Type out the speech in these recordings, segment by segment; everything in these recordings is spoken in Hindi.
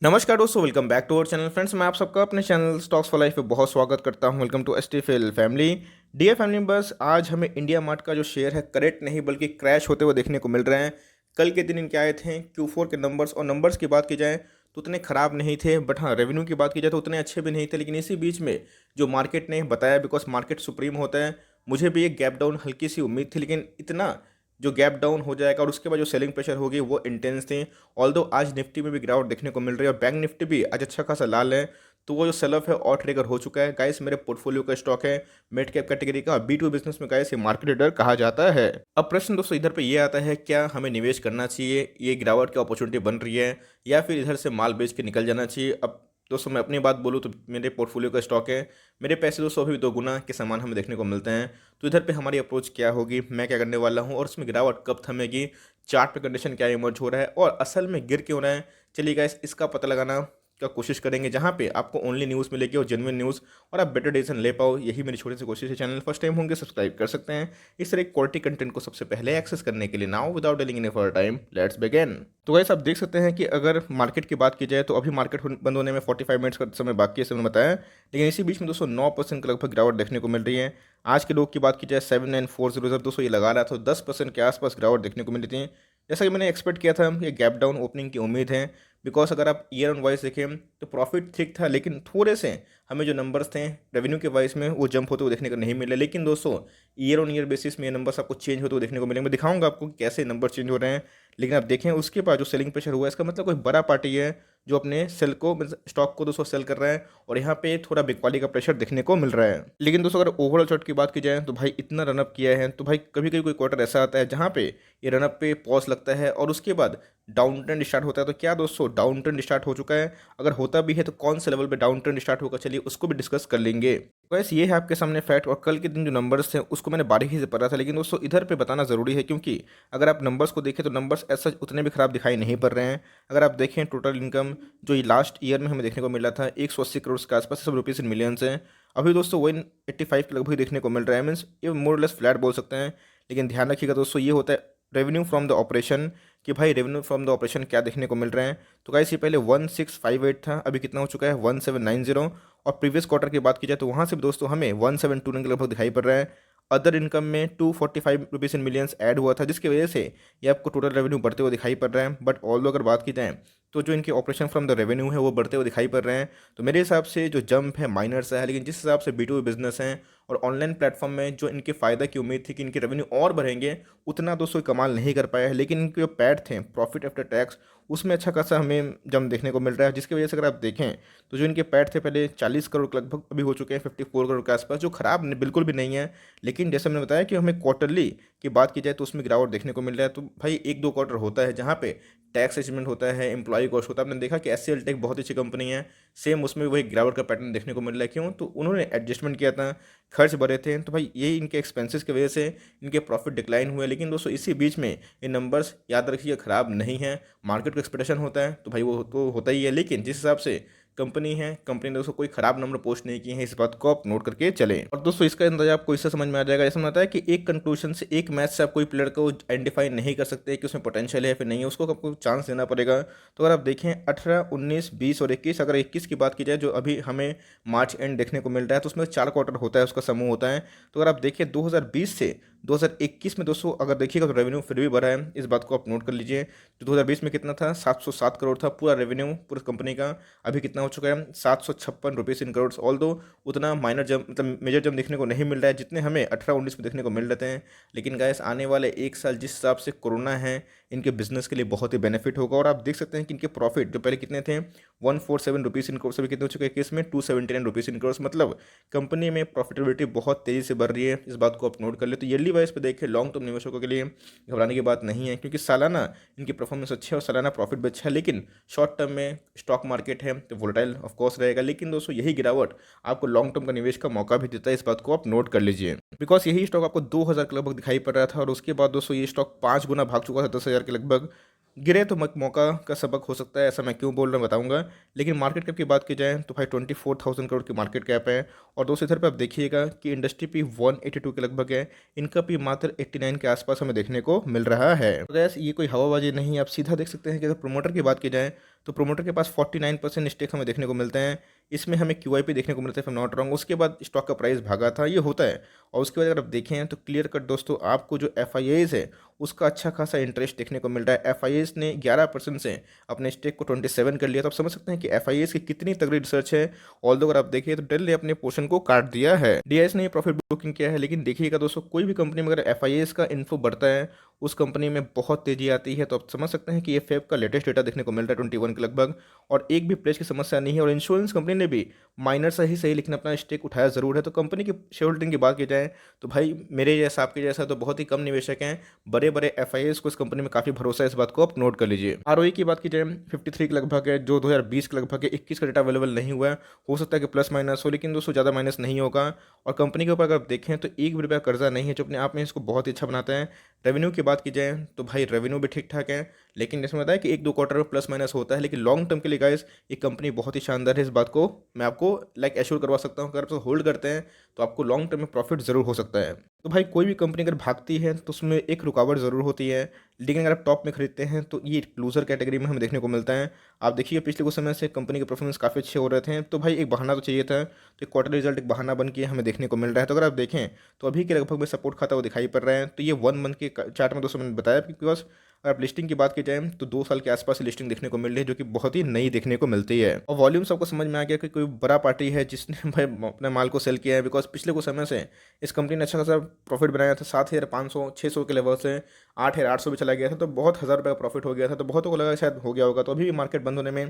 नमस्कार दोस्तों, welcome back to our channel. Friends, मैं आप सबका अपने चैनल स्टॉक्स फॉर लाइफ पे बहुत स्वागत करता हूं। Welcome to STFL family. Dear family members, आज हमें इंडिया मार्ट का जो शेयर है करेक्ट नहीं बल्कि क्रैश होते हुए देखने को मिल रहे हैं। कल के दिन इनके आए थे Q4 के नंबर्स, और नंबर्स की बात की जाए तो उतने ख़राब नहीं थे, बट हाँ रेवेन्यू की बात की जाए तो उतने अच्छे भी नहीं थे। लेकिन इसी बीच में जो मार्केट ने बताया, बिकॉज मार्केट सुप्रीम होता है, मुझे भी एक गैप डाउन हल्की सी उम्मीद थी, लेकिन इतना जो गैप डाउन हो जाएगा और उसके बाद जो सेलिंग प्रेशर होगी वो इंटेंस थी। ऑल्दो आज निफ्टी में भी गिरावट देखने को मिल रही है और बैंक निफ्टी भी आज अच्छा खासा लाल है, तो वो जो सेल ऑफ है और ट्रिगर हो चुका है। गाइस, मेरे पोर्टफोलियो का स्टॉक है मिड कैप कैटेगरी का, बी टू बिजनेस में गाइस ये मार्केट लीडर कहा जाता है। अब प्रश्न दोस्तों इधर पे ये आता है, क्या हमें निवेश करना चाहिए, ये गिरावट की अपॉर्चुनिटी बन रही है, या फिर इधर से माल बेच के निकल जाना चाहिए। अब दोस्तों मैं अपनी बात बोलूँ तो मेरे पोर्टफोलियो का स्टॉक है, मेरे पैसे दोस्तों अभी भी 2 गुना के समान हमें देखने को मिलते हैं। तो इधर पे हमारी अप्रोच क्या होगी, मैं क्या करने वाला हूँ, और उसमें गिरावट कब थमेगी, चार्ट पे कंडीशन क्या इमर्ज हो रहा है और असल में गिर क्यों रहा है। चलिए गाइस, इसका पता लगाना का कोशिश करेंगे, जहाँ पे आपको ओनली न्यूज़ मिलेगी और जेन्युइन न्यूज़, और आप बेटर डिसीजन ले पाओ। यही मेरी छोटी सी कोशिश है। चैनल फर्स्ट टाइम होंगे सब्सक्राइब कर सकते हैं इस तरह क्वालिटी कंटेंट को सबसे पहले एक्सेस करने के लिए। Now without dealing any for time, let's begin. तो गाइस, आप देख सकते हैं कि अगर मार्केट की बात की जाए तो अभी मार्केट बंद होने में 45 मिनट्स का समय बाकी है, मैंने बताया। लेकिन इसी बीच में दोस्तों 9% के लगभग गिरावट देखने को मिल रही है। आज के लोग की बात की जाए 79400 दोस्तों ये लगा रहा था, 10% के आसपास गिरावट देखने को मिली थी। जैसा कि मैंने एक्सपेक्ट किया था, ये गैप डाउन ओपनिंग की उम्मीद है। बिकॉज अगर आप ईयर ऑन वाइज देखें तो प्रॉफिट ठीक था, लेकिन थोड़े से हमें जो नंबर्स थे रेवेन्यू के वाइज में वो जंप होते हुए देखने को नहीं मिले। लेकिन दोस्तों ईयर ऑन ईयर बेसिस में ये नंबर्स आपको चेंज होते हुए देखने को मिलेंगे। मैं दिखाऊंगा आपको कि कैसे नंबर चेंज हो रहे हैं। लेकिन आप देखें उसके बाद जो सेलिंग प्रेशर हुआ है, इसका मतलब कोई बड़ा पार्टी है जो अपने सेल को स्टॉक को दोस्तों सेल कर रहा है, और यहाँ पे थोड़ा बिकवाली का प्रेशर देखने को मिल रहा है। लेकिन दोस्तों अगर ओवरऑल चार्ट की बात की जाए तो भाई इतना रनअप किया है, तो भाई कभी कभी कोई क्वार्टर ऐसा आता है जहाँ पे ये रनअप पे पॉज लगता है और उसके बाद डाउन ट्रेंड स्टार्ट होता है। तो क्या दोस्तों डाउन ट्रेंड स्टार्ट हो चुका है? अगर होता भी है तो कौन से लेवल पे डाउन ट्रेंड स्टार्ट होगा, चलिए उसको भी डिस्कस कर लेंगे। वैसे ये है आपके सामने फैक्ट, और कल के दिन जो नंबर्स थे उसको मैंने बारीकी से पढ़ा था। लेकिन दोस्तों इधर पे बताना ज़रूरी है, क्योंकि अगर आप नंबर्स को देखें तो नंबर्स ऐसा उतने भी खराब दिखाई नहीं पड़ रहे हैं। अगर आप देखें टोटल इनकम जो ये लास्ट ईयर में हमें देखने को मिला था 180 करोड़ के आसपास, सब रुपीज़ इन मिलियंस हैं। अभी दोस्तों 185 के लगभग देखने को मिल रहा है, मीन्स ये मोर लेस फ्लैट बोल सकते हैं। लेकिन ध्यान रखिएगा दोस्तों, ये होता है रेवेन्यू फ्रॉम द ऑपरेशन, कि भाई रेवेन्यू फ्रॉम द ऑपरेशन क्या देखने को मिल रहे हैं। तो गाइस ये पहले 1658 था, अभी कितना हो चुका है 1790। और प्रीवियस क्वार्टर की बात की जाए तो वहाँ से भी दोस्तों हमें 1729 के लगभग दिखाई पड़ रहा है। अदर इनकम में 245 रुपीज़ इन मिलियंस ऐड हुआ था, जिसकी वजह से ये आपको टोटल रेवेन्यू बढ़ते हुए दिखाई पड़ रहा है। बट ऑल्दो अगर बात की जाए तो जो इनके ऑपरेशन फ्रॉम द रेवेन्यू है वो बढ़ते हुए दिखाई पड़ रहे हैं। तो मेरे हिसाब से जो जंप है माइनर सा है, लेकिन जिस हिसाब से B2B बिजनेस है और ऑनलाइन प्लेटफॉर्म में जो इनके फ़ायदा की उम्मीद थी कि इनके रेवेन्यू और बढ़ेंगे, उतना दोस्तों कमाल नहीं कर पाया है। लेकिन इनके जो पैड थे प्रॉफिट आफ्टर टैक्स, उसमें अच्छा खासा हमें जंप देखने को मिल रहा है, जिसकी वजह से अगर आप देखें तो जो इनके पैड थे पहले 40 करोड़ के लगभग, अभी हो चुके हैं 54 करोड़ के आसपास, जो खराब बिल्कुल भी नहीं है। लेकिन जैसे मैंने बताया कि हमें क्वार्टरली की बात की जाए तो उसमें गिरावट देखने को मिल रहा है। तो भाई 1-2 क्वार्टर होता है जहाँ पे टैक्स अचीवमेंट होता है, एम्प्लॉय कॉस्ट होता है। आपने देखा कि SCL टेक बहुत अच्छी कंपनी है, सेम उसमें भी वही गिरावट का पैटर्न देखने को मिल रहा है। क्यों? तो उन्होंने एडजस्टमेंट किया था, खर्च बढ़े थे, तो भाई यही इनके एक्सपेंसेस की वजह से इनके प्रॉफिट डिक्लाइन हुए। लेकिन दोस्तों इसी बीच में ये नंबर्स याद रखिए खराब नहीं है। मार्केट को एक्सपेक्टेशन होता है तो भाई वो तो होता ही है, लेकिन जिस हिसाब से कंपनी है, कंपनी ने दोस्तों कोई खराब नंबर पोस्ट नहीं किए हैं, इस बात को आप नोट करके चलें। और दोस्तों इसका अंदाजा आपको इससे समझ में आ जाएगा, जैसे मैंने बताया कि एक कंक्लूजन से, एक मैच से आप कोई प्लेयर को आइडेंटिफाई नहीं कर सकते कि उसमें पोटेंशियल है फिर नहीं है, उसको आपको चांस देना पड़ेगा। तो अगर आप देखें 18, 19, 20 और 21, अगर 21 की बात की जाए जो अभी हमें मार्च एंड देखने को मिल रहा है, तो उसमें 4 क्वार्टर होता है, उसका समूह होता है। तो अगर आप देखिए 2020 से 2021 में दोस्तों अगर देखिएगा तो रेवेन्यू फिर भी बढ़ा है, इस बात को आप नोट कर लीजिए। जो 2020 में कितना था 707 करोड़ था पूरा रेवेन्यू पूरी कंपनी का, अभी कितना हो चुका है 756 रुपीज़ इन करोड़। ऑल दो उतना माइनर जंप मतलब मेजर जंप देखने को नहीं मिल रहा है जितने हमें 18-19 में देखने को मिल रहे थे। लेकिन गाइस आने वाले एक साल जिस हिसाब से कोरोना है, इनके बिजनेस के लिए बहुत ही बेनिफिट होगा। और आप देख सकते हैं कि इनके प्रॉफिट जो पहले कितने थे 147 रुपीज़ इन करोड़, अभी कितने हो चुके हैं केस में 279 रुपीज़ इन करोड़। मतलब कंपनी में प्रॉफिटेबिलिटी बहुत तेज़ी से बढ़ रही है, इस बात को आप नोट कर ले। तो ईयरली वाइज पे देखें लॉन्ग टर्म निवेशकों के लिए घबराने की बात नहीं है, क्योंकि सालाना इनकी परफॉर्मेंस अच्छी है और सालाना प्रॉफिट भी अच्छा है। लेकिन शॉर्ट टर्म में स्टॉक मार्केट है तो वोलेटाइल ऑफ कोर्स रहेगा। लेकिन दोस्तों यही गिरावट आपको लॉन्ग टर्म का निवेश का मौका भी देता है, इस बात को आप नोट कर लीजिए। बिकॉज यही स्टॉक आपको 2000 के लगभग दिखाई पड़ रहा था, और उसके बाद दोस्तों ये स्टॉक 5 गुना भाग चुका था 10,000 10,000 के लगभग गिरे तो मौका का सबक हो सकता है, ऐसा मैं क्यों बोल रहा हूँ बताऊंगा। लेकिन मार्केट कैप की बात की जाए तो भाई 24,000 करोड़ की मार्केट कैप है। और दोस्तों इधर पे आप देखिएगा कि इंडस्ट्री पी 182 के लगभग है, इनका पी मात्र 89 के आसपास हमें देखने को मिल रहा है। तो गैस ये कोई हवाबाजी नहीं है, आप सीधा देख सकते हैं कि अगर प्रोमोटर की बात की जाए तो प्रोमोटर के पास 49% स्टेक हमें देखने को मिलते हैं। इसमें हमें QIP देखने को मिलता है, नॉट रॉन्ग। उसके बाद स्टॉक का प्राइस भागा था, ये होता है। और उसके बाद अगर आप देखें तो क्लियर कट दोस्तों आपको जो FIAs है उसका अच्छा खासा इंटरेस्ट देखने को मिल रहा है। FIAs ने 11% से अपने स्टेक को 27 कर लिया। तो आप समझ सकते हैं कि FIAs की कितनी तगड़ी रिसर्च है। ऑल्दो अगर आप देखिए तो डेल ने अपने पोर्शन को काट दिया है, DIS ने प्रॉफिट बुकिंग किया है। लेकिन देखिएगा दोस्तों कोई भी कंपनी में अगर FIAs का इन्फो बढ़ता है उस कंपनी में बहुत तेजी आती है। तो आप समझ सकते हैं कि ये फेब का लेटेस्ट डेटा देखने को मिल रहा है 21 के लगभग, और एक भी प्लेस की समस्या नहीं है। और इंश्योरेंस कंपनी ने भी माइनर सही लेकिन अपना स्टेक उठाया ज़रूर है। तो कंपनी की शेयर होल्डिंग की बात की जाए तो भाई मेरे जैसा आपके जैसा तो बहुत ही कम निवेशक हैं, बड़े बड़े FIAs को इस कंपनी में काफ़ी भरोसा है, इस बात को आप नोट कर लीजिए। ROE की बात की जाए 53 के लगभग है, जो 2020 के लगभग है। 21 का डेटा अवेलेबल नहीं हुआ है, हो सकता है कि प्लस माइनस हो, लेकिन दोस्तों ज़्यादा माइनस नहीं होगा। और कंपनी के ऊपर अगर आप देखें तो एक भी रुपया कर्जा नहीं है, जो अपने आप में इसको बहुत ही अच्छा बनाता है। रेवेन्यू की बात की जाए तो भाई रेवेन्यू भी ठीक ठाक है, लेकिन जैसे बताया कि एक दो क्वार्टर में प्लस माइनस होता है। लेकिन लॉन्ग टर्म के लिए गाइस ये कंपनी बहुत ही शानदार है, इस बात को मैं आपको एश्योर करवा सकता हूँ। अगर आप होल्ड करते हैं तो आपको लॉन्ग टर्म में प्रॉफिट ज़रूर हो सकता है। तो भाई कोई भी कंपनी अगर भागती है तो उसमें एक रुकावट ज़रूर होती है, लेकिन अगर आप टॉप में खरीदते हैं तो ये लूजर कैटेगरी में हमें देखने को मिलता है। आप देखिए पिछले कुछ समय से कंपनी के परफॉर्मेंस काफ़ी अच्छे हो रहे थे, तो भाई एक बहाना तो चाहिए था। तो क्वार्टर रिजल्ट एक बहाना बन के हमें देखने को मिल रहा है। तो अगर आप देखें तो अभी के लगभग में सपोर्ट खाता वो दिखाई पड़ रहा है। तो ये 1 मंथ के चार्ट में दोस्तों मैंने बताया, बिकॉज अगर आप लिस्टिंग की बात की जाए तो 2 साल के आसपास ही लिस्टिंग देखने को मिल रही है, जो कि बहुत ही नई देखने को मिलती है। और वॉल्यूम्स आपको समझ में आ गया कि कोई बड़ा पार्टी है जिसने भाई अपने माल को सेल किया है, बिकॉज पिछले कुछ समय से इस कंपनी ने अच्छा खासा प्रॉफिट बनाया था। 7,500 600 के लेवल से 8,800 भी चला गया था, तो बहुत हज़ार रुपये का प्रॉफिट हो गया था। तो बहुतों को लगा शायद हो गया होगा। तो अभी भी मार्केट बंद होने में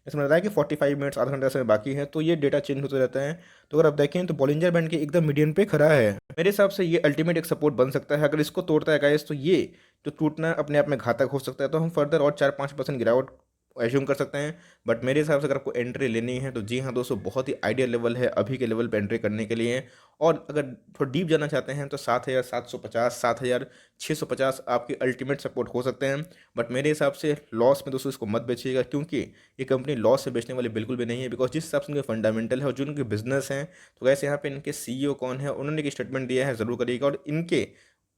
जैसे मैंने बताया कि 45 मिनट्स आधा घंटा समय बाकी है, तो ये डेटा चेंज होते रहता है। तो अगर आप देखें तो बॉलिंजर बैंड के एकदम मीडियन पे खड़ा है। मेरे हिसाब से ये अल्टीमेट एक सपोर्ट बन सकता है। अगर इसको तोड़ता है गाइस तो ये जो टूटना अपने आप में घातक हो सकता है। तो हम फर्दर और 4-5% गिरावट एज्यूम कर सकते हैं। बट मेरे हिसाब से अगर आपको एंट्री लेनी है तो जी हाँ दोस्तों, बहुत ही आइडियल लेवल है अभी के लेवल पे एंट्री करने के लिए। और अगर थोड़ा डीप जाना चाहते हैं तो 7,750 7,650 आपके अल्टीमेट सपोर्ट हो सकते हैं। बट मेरे हिसाब से लॉस में दोस्तों इसको मत बेचिएगा, क्योंकि ये कंपनी लॉस से बेचने वाली बिल्कुल भी नहीं है। बिकॉज जिस हिसाब से उनके फंडामेंटल है और जो उनके बिजनेस हैं, तो वैसे यहाँ पे इनके CEO कौन है, उन्होंने एक स्टेटमेंट दिया है, ज़रूर करिएगा। और इनके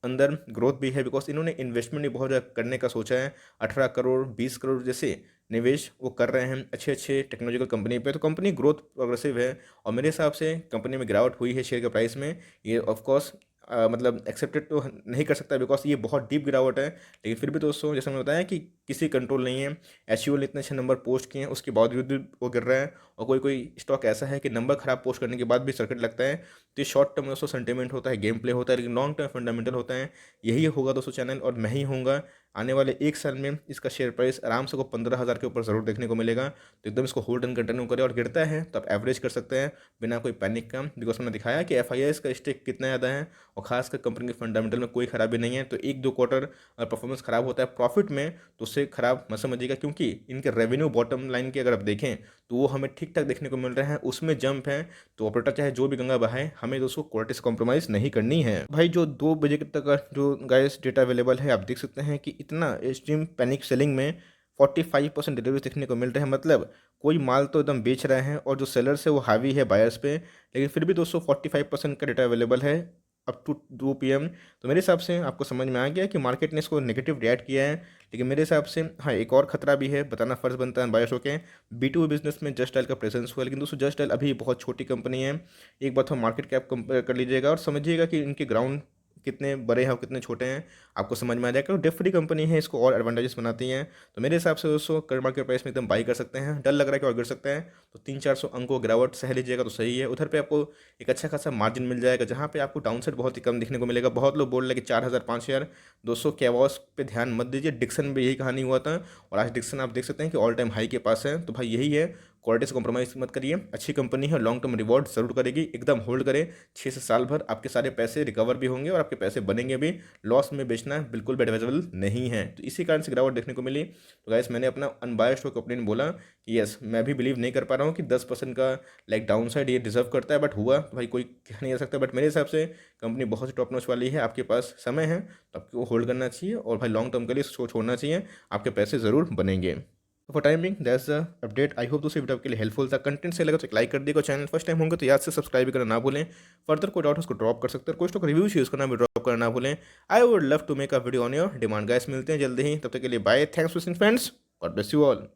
अंदर ग्रोथ भी है, बिकॉज इन्होंने इन्वेस्टमेंट भी बहुत ज़्यादा करने का सोचा है। 18 करोड़ 20 करोड़ जैसे निवेश वो कर रहे हैं अच्छे अच्छे टेक्नोलॉजिकल कंपनी पे। तो कंपनी ग्रोथ प्रोग्रेसिव है, और मेरे हिसाब से कंपनी में गिरावट हुई है शेयर के प्राइस में, ये ऑफकोर्स मतलब एक्सेप्टेड तो नहीं कर सकता, बिकॉज ये बहुत डीप गिरावट है। लेकिन फिर भी दोस्तों जैसे मैंने बताया कि किसी कंट्रोल नहीं है। एचयूएल ने इतने अच्छे नंबर पोस्ट किए हैं, उसके बावजूद भी वो गिर रहा है। और कोई कोई स्टॉक ऐसा है कि नंबर खराब पोस्ट करने के बाद भी सर्किट लगता है। तो ये शॉर्ट टर्म में दोस्तों सेंटिमेंट होता है, गेम प्ले होता है, लेकिन लॉन्ग टर्म फंडामेंटल होता है। यही होगा दोस्तों चैनल, और मैं ही होऊंगा। आने वाले 1 साल में इसका शेयर प्राइस आराम से को 15,000 के ऊपर ज़रूर देखने को मिलेगा। तो एकदम इसको होल्ड एंड कंटिन्यू करें, और गिरता है तो आप एवरेज कर सकते हैं बिना कोई पैनिक का। बिकॉज मैंने दिखाया कि FIS का स्टेक कितना ज़्यादा है, और खासकर कंपनी के फंडामेंटल में कोई खराबी नहीं है। तो 1-2 क्वार्टर परफॉर्मेंस खराब होता है प्रॉफिट में तो उससे खराब मत समझिएगा, क्योंकि इनके रेवेन्यू बॉटम लाइन की अगर आप देखें तो वो हमें ठीक ठाक देखने को मिल रहे हैं, उसमें जंप है। तो ऑपरेटर चाहे जो भी गंगा बहाए, हमें दोस्तों क्वालिटी से कॉम्प्रोमाइज़ नहीं करनी है। भाई जो 2 बजे तक का जो गाइस डेटा अवेलेबल है, आप देख सकते हैं कि इतना एक्सट्रीम पैनिक सेलिंग में 45% डिलीवरी देखने को मिल रहे हैं। मतलब कोई माल तो एकदम बेच रहे हैं, और जो सेलर्स है वो हावी है बायर्स पे। लेकिन फिर भी दोस्तों 45% का डेटा अवेलेबल है अप टू 2 PM। तो मेरे हिसाब से आपको समझ में आ गया कि मार्केट ने इसको नेगेटिव रिएक्ट किया है। लेकिन मेरे हिसाब से हाँ, एक और खतरा भी है, बताना फर्ज बनता है बायर्स के। B2B बिजनेस में जस्ट डायल का प्रेजेंस हुआ, लेकिन दोस्तों जस्ट डायल अभी बहुत छोटी कंपनी है। एक बार तो मार्केट कैप कंपेयर कर लीजिएगा और समझिएगा कि इनके ग्राउंड कितने बड़े हैं और कितने छोटे हैं, आपको समझ में आ जाएगा। तो डेट फ्री कंपनी है, इसको और एडवांटेजेस बनाती हैं। तो मेरे हिसाब से दोस्तों करंट मार्केट प्राइस में एकदम बाई कर सकते हैं। डर लग रहा है कि और गिर सकते हैं तो 300-400 अंकों गिरावट सह लीजिएगा तो सही है। उधर पे आपको एक अच्छा खासा मार्जिन मिल जाएगा, जहाँ पे आपको डाउनसाइड बहुत ही कम देखने को मिलेगा। बहुत लोग बोल रहे हैं कि 4,000 5,000। दोस्तों कैवॉस पे ध्यान मत दीजिए, डिक्सन में यही कहानी हुआ था, और आज डिक्सन आप देख सकते हैं कि ऑल टाइम हाई के पास है। तो भाई यही है, क्वालिटी से कॉम्प्रोमाइज़ मत करिए। अच्छी कंपनी है, लॉन्ग टर्म रिवॉर्ड जरूर करेगी, एकदम होल्ड करें। 6 से साल भर आपके सारे पैसे रिकवर भी होंगे और आपके पैसे बनेंगे भी। लॉस में बेचने बेचना बिल्कुल भी एडवाइजेबल नहीं है। तो इसी कारण से गिरावट देखने को मिली। तो गाइस मैंने अपना अनबायस्ड होकर ओपिनियन बोला कि यस, मैं भी बिलीव नहीं कर पा रहा हूँ कि 10% का लाइक डाउन साइड ये डिजर्व करता है, बट हुआ तो भाई कोई कह नहीं जा सकता। बट मेरे हिसाब से कंपनी बहुत ही टॉप नॉच वाली है, आपके पास समय है तो आपको होल्ड करना चाहिए और भाई लॉन्ग टर्म के लिए इसको छोड़ना चाहिए, आपके पैसे ज़रूर बनेंगे। For timing that's the update. I hope दोस्तों वीडियो आपके लिए हेल्पफुल था। कंटेंट से लगा तो लाइक कर दिएगा, चैनल फर्स्ट टाइम होंगे तो याद से सब्सक्राइब भी करना ना भूलें। फर्दर कोई डाउट है उसको ड्रॉप कर सकते हैं, कोई स्टॉक रिव्यू यूज़ करना भी ड्रॉप करना ना भूलें। I would love to make a video on your demand. Guys मिलते हैं जल्दी ही, तब तक के लिए bye, thanks for listening friends, God bless you all.